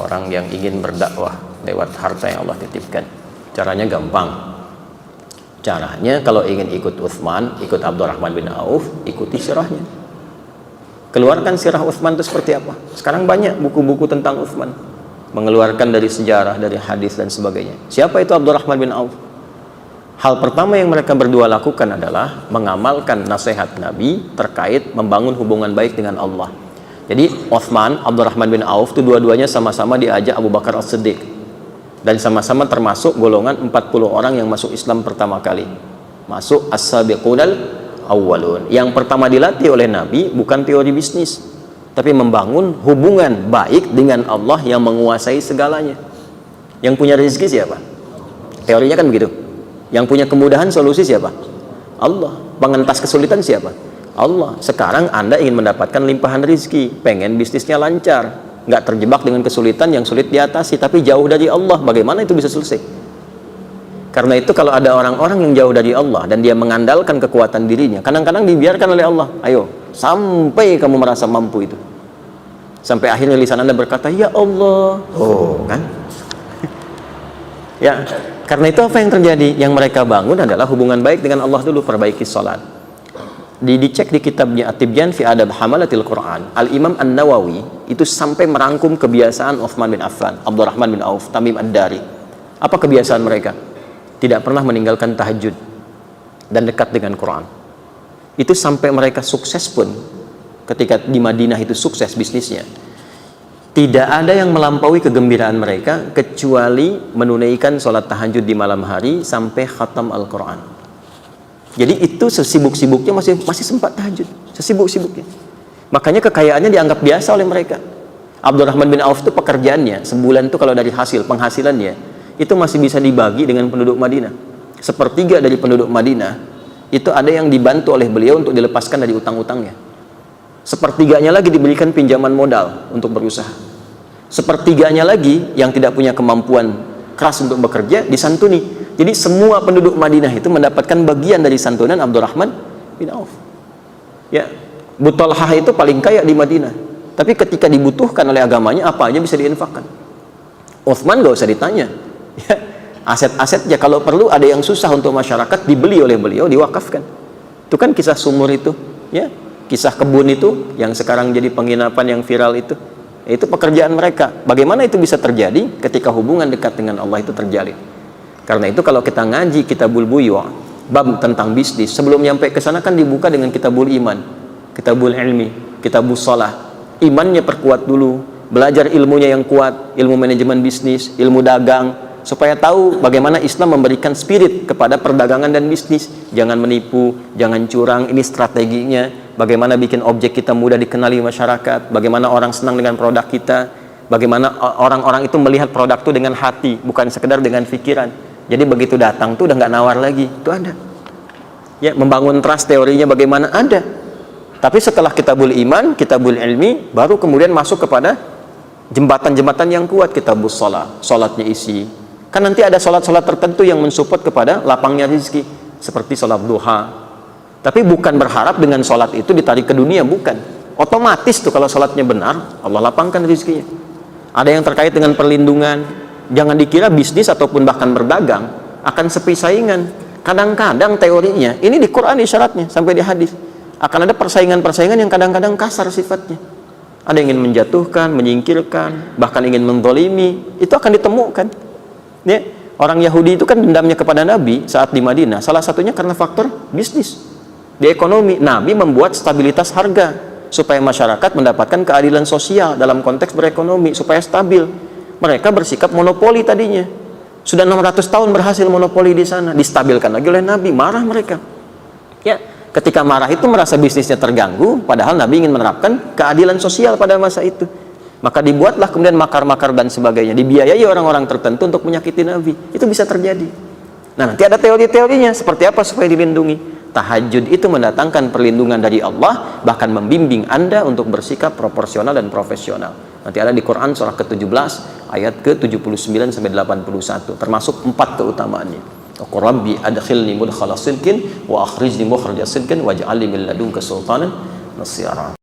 Orang yang ingin berdakwah lewat harta yang Allah titipkan, caranya gampang. Caranya kalau ingin ikut Utsman, ikut Abdurrahman bin Auf, ikuti sirahnya. Keluarkan sirah Utsman itu seperti apa. Sekarang banyak buku-buku tentang Utsman, mengeluarkan dari sejarah, dari hadis dan sebagainya. Siapa itu Abdurrahman bin Auf? Hal pertama yang mereka berdua lakukan adalah mengamalkan nasihat Nabi terkait membangun hubungan baik dengan Allah. Jadi Utsman, Abdurrahman bin Auf itu dua-duanya sama-sama diajak Abu Bakar As-Siddiq, dan sama-sama termasuk golongan 40 orang yang masuk Islam pertama kali, masuk as-sabiqunal awwalun. Yang pertama dilatih oleh Nabi bukan teori bisnis, tapi membangun hubungan baik dengan Allah yang menguasai segalanya. Yang punya rezeki siapa? Teorinya kan begitu. Yang punya kemudahan solusi siapa? Allah. Pengentas kesulitan siapa? Allah. Sekarang Anda ingin mendapatkan limpahan rezeki, pengen bisnisnya lancar, nggak terjebak dengan kesulitan yang sulit diatasi, tapi jauh dari Allah. Bagaimana itu bisa selesai? Karena itu kalau ada orang-orang yang jauh dari Allah dan dia mengandalkan kekuatan dirinya, kadang-kadang dibiarkan oleh Allah. Ayo, sampai kamu merasa mampu itu. Sampai akhirnya lisan Anda berkata, ya Allah. Oh, kan? Ya, karena itu apa yang terjadi? Yang mereka bangun adalah hubungan baik dengan Allah dulu, perbaiki salat. Dicek di kitabnya At-Tibyan fi Adab Hamalatil Quran, Al-Imam An-Nawawi itu sampai merangkum kebiasaan Utsman bin Affan, Abdurrahman bin Auf, Tamim Ad-Dari. Apa kebiasaan mereka? Tidak pernah meninggalkan tahajud dan dekat dengan Quran. Itu sampai mereka sukses pun, ketika di Madinah itu sukses bisnisnya, tidak ada yang melampaui kegembiraan mereka kecuali menunaikan sholat tahajud di malam hari sampai khatam Al-Quran. Jadi itu sesibuk-sibuknya masih sempat tahajud, sesibuk-sibuknya. Makanya kekayaannya dianggap biasa oleh mereka. Abdurrahman bin Auf itu pekerjaannya sebulan itu kalau dari hasil penghasilannya itu masih bisa dibagi dengan penduduk Madinah. Sepertiga dari penduduk Madinah itu ada yang dibantu oleh beliau untuk dilepaskan dari utang-utangnya. Sepertiganya lagi diberikan pinjaman modal untuk berusaha. Sepertiganya lagi yang tidak punya kemampuan keras untuk bekerja disantuni. Jadi semua penduduk Madinah itu mendapatkan bagian dari santunan Abdurrahman bin Auf. Ya, Abu Talhah itu paling kaya di Madinah, tapi ketika dibutuhkan oleh agamanya apa aja bisa diinfakkan. Utsman gak usah ditanya. Ya, aset-asetnya kalau perlu ada yang susah untuk masyarakat dibeli oleh beliau, diwakafkan. Itu kan kisah sumur itu, ya, kisah kebun itu yang sekarang jadi penginapan yang viral itu. Itu pekerjaan mereka. Bagaimana itu bisa terjadi ketika hubungan dekat dengan Allah itu terjalin? Karena itu kalau kita ngaji Kitabul Buyu', bab tentang bisnis, sebelum nyampe ke sana kan dibuka dengan Kitabul Iman, Kitabul Ilmi, Kitabul Shalah. Imannya perkuat dulu, belajar ilmunya yang kuat, ilmu manajemen bisnis, ilmu dagang, supaya tahu bagaimana Islam memberikan spirit kepada perdagangan dan bisnis. Jangan menipu, jangan curang, ini strateginya. Bagaimana bikin objek kita mudah dikenali masyarakat, bagaimana orang senang dengan produk kita, bagaimana orang-orang itu melihat produk itu dengan hati, bukan sekedar dengan pikiran. Jadi begitu datang tuh udah nggak nawar lagi, itu ada. Ya, membangun trust teorinya bagaimana ada. Tapi setelah Kitabul Iman, Kitabul Ilmi, baru kemudian masuk kepada jembatan-jembatan yang kuat. Kitabul Shalah, sholatnya isi. Kan nanti ada sholat-sholat tertentu yang mensupport kepada lapangnya rezeki, seperti sholat duha. Tapi bukan berharap dengan sholat itu ditarik ke dunia, bukan. Otomatis tuh kalau sholatnya benar, Allah lapangkan rezekinya. Ada yang terkait dengan perlindungan. Jangan dikira bisnis ataupun bahkan berdagang akan sepi saingan. Kadang-kadang teorinya, ini di Quran isyaratnya sampai di hadis, akan ada persaingan-persaingan yang kadang-kadang kasar sifatnya. Ada yang ingin menjatuhkan, menyingkirkan, bahkan ingin menzalimi. Itu akan ditemukan. Ya, orang Yahudi itu kan dendamnya kepada Nabi saat di Madinah. Salah satunya karena faktor bisnis. Di ekonomi, Nabi membuat stabilitas harga supaya masyarakat mendapatkan keadilan sosial dalam konteks berekonomi, supaya stabil. Mereka bersikap monopoli tadinya. Sudah 600 tahun berhasil monopoli di sana. Distabilkan lagi oleh Nabi, marah mereka. Ya, ketika marah itu merasa bisnisnya terganggu, padahal Nabi ingin menerapkan keadilan sosial pada masa itu. Maka dibuatlah kemudian makar-makar dan sebagainya. Dibiayai orang-orang tertentu untuk menyakiti Nabi. Itu bisa terjadi. Nah, nanti ada teori-teorinya. Seperti apa supaya dilindungi? Tahajud itu mendatangkan perlindungan dari Allah, bahkan membimbing Anda untuk bersikap proporsional dan profesional. Nanti ada di Quran surah ke-17 ayat ke-79 sampai 81, termasuk 4 keutamaannya. Rabbi adkhilni mudkhala sidqin wa akhrijni mukhraja sidqin waj'alni min ladunka sultanan nasira.